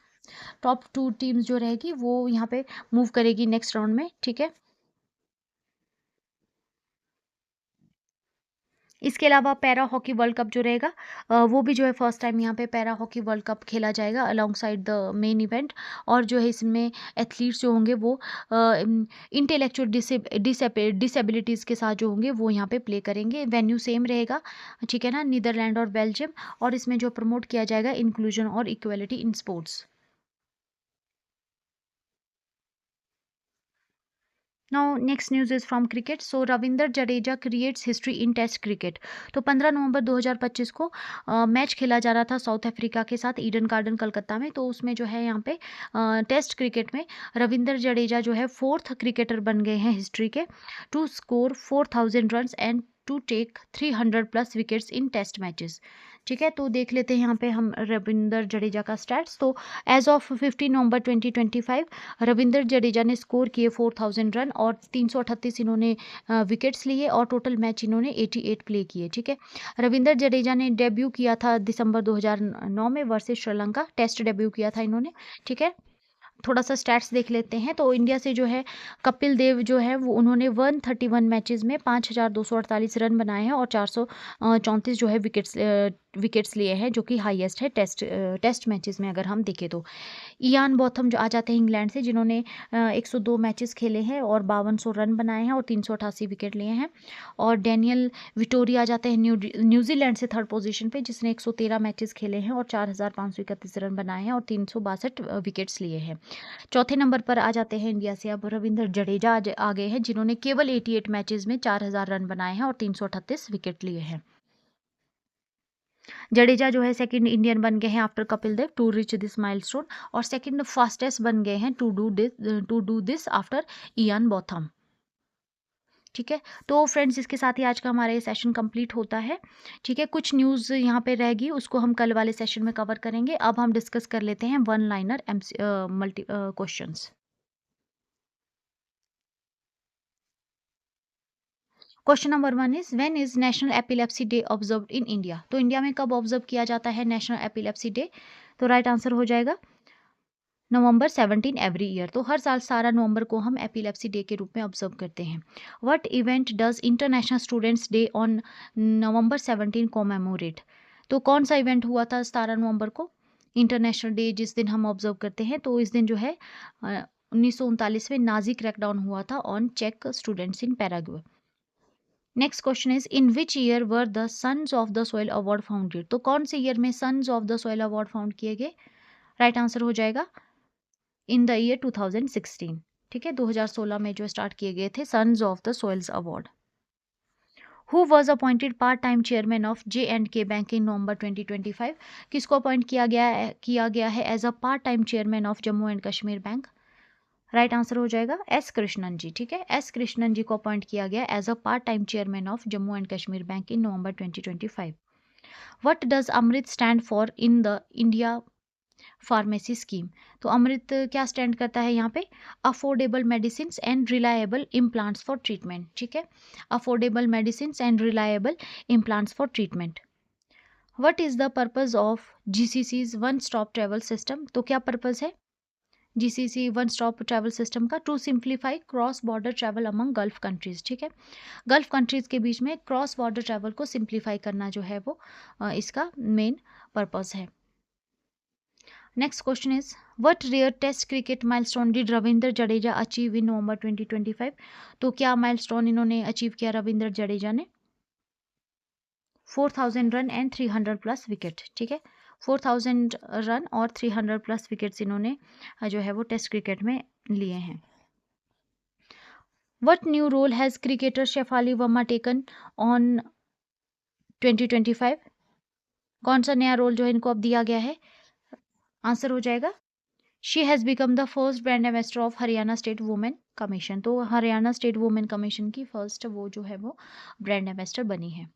S1: टॉप 2 टीम्स जो रहेगी वो यहाँ पे मूव करेगी नेक्स्ट राउंड में। ठीक है, इसके अलावा पैरा हॉकी वर्ल्ड कप जो रहेगा वो भी जो है फर्स्ट टाइम यहाँ पे पैरा हॉकी वर्ल्ड कप खेला जाएगा along side the main event, और जो है इसमें एथलीट्स जो होंगे वो इंटेलेक्चुअल डिसेबिलिटीज़ के साथ जो होंगे वो यहाँ पे प्ले करेंगे। वेन्यू सेम रहेगा, ठीक है ना, नीदरलैंड और बेल्जियम, और इसमें जो प्रमोट किया जाएगा इंक्लूजन और equality in sports. Now next news is from cricket. So Ravindra Jadeja creates history in test cricket. तो 15 नवंबर 2025 को मैच खेला जा रहा था साउथ अफ्रीका के साथ ईडन गार्डन कलकत्ता में। तो उसमें जो है यहाँ पे टेस्ट क्रिकेट में रविंदर जडेजा जो है फोर्थ क्रिकेटर बन गए हैं हिस्ट्री के, to score 4000 runs and to take 300 plus wickets in test matches. ठीक है, तो देख लेते हैं यहाँ पे हम रविंदर जडेजा का स्टैट्स। तो एज ऑफ 15 नवंबर 2025 रविंदर जडेजा ने स्कोर किए 4000 रन और 338 इन्होंने विकेट्स लिए और टोटल मैच इन्होंने 88 प्ले किए। ठीक है, रविंदर जडेजा ने डेब्यू किया था दिसंबर 2009 में वर्सेस श्रीलंका, टेस्ट डेब्यू किया था इन्होंने। ठीक है, थोड़ा सा स्टैट्स देख लेते हैं। तो इंडिया से जो है कपिल देव जो है वो उन्होंने 131 मैचेस में 5248 रन बनाए हैं और 434 जो है विकेट्स लिए हैं, जो कि हाईएस्ट है टेस्ट मैचेस में अगर हम देखें तो। इयान बॉथम जो आ जाते हैं इंग्लैंड से, जिन्होंने 102 मैचेस खेले हैं और 5200 रन बनाए हैं और 388 विकेट लिए हैं। और डैनियल विटोरी आ जाते हैं न्यूजीलैंड से थर्ड पोजीशन पे, जिसने 113 मैचेस खेले हैं और 4531 रन बनाए हैं और 362 विकेट्स लिए हैं। चौथे नंबर पर आ जाते हैं इंडिया से अब रविंद्र जडेजा आ गए हैं, जिन्होंने केवल 88 मैचेस में 4000 रन बनाए हैं और 338 विकेट लिए हैं। जडेजा जो है सेकंड इंडियन बन गए हैं after Kapil Dev to reach this milestone, और सेकंड फास्टेस्ट बन गए हैं to do this after Ian Botham. ठीक है, तो फ्रेंड्स इसके साथ ही आज का हमारा ये सेशन कंप्लीट होता है। ठीक है, कुछ न्यूज़ यहाँ पे रहेगी, उसको हम कल वाले सेशन में कवर करेंगे। अब हम डिस्कस कर लेते हैं one liner multi questions. Question number 1 is when is national epilepsy day observed in India. तो इंडिया में कब ऑब्जर्व किया जाता है नेशनल एपिलेप्सी डे? तो राइट आंसर हो जाएगा नवंबर 17 एवरी ईयर। तो हर साल 17 नवंबर को हम एपिलेप्सी डे के रूप में ऑब्जर्व करते हैं। What event does international students day on November 17 commemorate. तो कौन सा इवेंट हुआ था 17 नवंबर को? इंटरनेशनल डे जिस दिन हम ऑब्जर्व करते हैं, तो इस दिन जो है 1939 में नाजी क्रैकडाउन हुआ था ऑन चेक students in Paraguay. Next question is in which year were the sons of the soil award founded. तो कौन से ईयर में sons of the soil award found किए गए? राइट आंसर हो जाएगा इन द ईयर 2016। ठीक है, 2016 में जो स्टार्ट किए गए थे sons of the soils award. Who was appointed part time chairman of J&K bank in November 2025। किसको अपॉइंट किया गया है as a part time chairman of Jammu and Kashmir bank? Right answer हो जाएगा एस कृष्णन जी। ठीक है, एस कृष्णन जी को अपॉइंट किया गया as a part time chairman of Jammu and Kashmir bank in November 2025। What does Amrit stand for in the India pharmacy scheme. तो अमृत क्या स्टैंड करता है यहाँ पे? Affordable medicine and reliable implants for treatment. ठीक है, affordable medicine and reliable implants for treatment. What is the purpose of GCC's one stop travel system. तो क्या पर्पज है GCC one stop travel system का? To simplify cross border travel among Gulf countries. ठीक है, Gulf countries के बीच में cross border travel को सिंप्लीफाई करना जो है वो इसका मेन पर्पज है। Next question is what rare test cricket milestone did Ravindra Jadeja achieve in November 2025। तो क्या माइलस्टोन इन्होंने अचीव किया रविंद्र जडेजा ने? 4000 रन एंड 300 प्लस विकेट। ठीक है, 4000 रन और 300 प्लस विकेट्स इन्होंने जो है वो टेस्ट क्रिकेट में लिए हैं। What new role has cricketer Shefali Verma taken on 2025। कौन सा नया रोल जो है इनको अब दिया गया है? आंसर हो जाएगा she has become the first brand ambassador of Haryana state women commission. तो हरियाणा स्टेट वुमेन कमीशन की फर्स्ट वो जो है वो ब्रांड एम्बेसडर बनी है।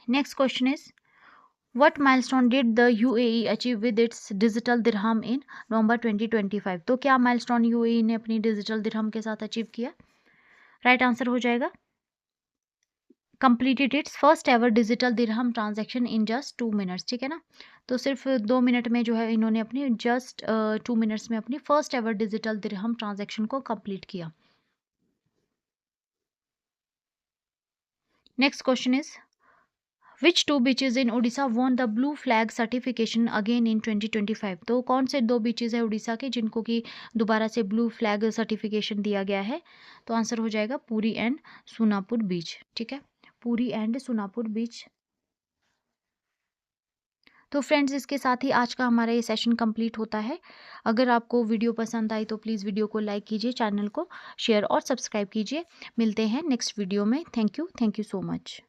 S1: Next question is what milestone did the UAE achieve with its digital dirham in November 2025। तो क्या माइलस्टोन UAE ने अपनी डिजिटल दिरहम के साथ अचीव किया? राइट आंसर हो जाएगा completed it's first ever digital dirham transaction in just 2 minutes. ठीक है ना, तो सिर्फ 2 मिनट में जो है इन्होंने अपनी जस्ट 2 मिनट्स में अपनी first ever digital dirham transaction को कंप्लीट किया। Next question is which two beaches in Odisha won the blue flag certification again in 2025। तो कौन से दो बीचेज है उड़ीसा के जिनको कि दोबारा से ब्लू फ्लैग सर्टिफिकेशन दिया गया है? तो आंसर हो जाएगा पुरी एंड सोनापुर बीच। ठीक है, पुरी एंड सोनापुर बीच। तो फ्रेंड्स, इसके साथ ही आज का हमारा ये सेशन कंप्लीट होता है। अगर आपको वीडियो पसंद आई तो प्लीज़ वीडियो को लाइक कीजिए, चैनल को शेयर और सब्सक्राइब कीजिए। मिलते हैं नेक्स्ट वीडियो में। Thank you so much.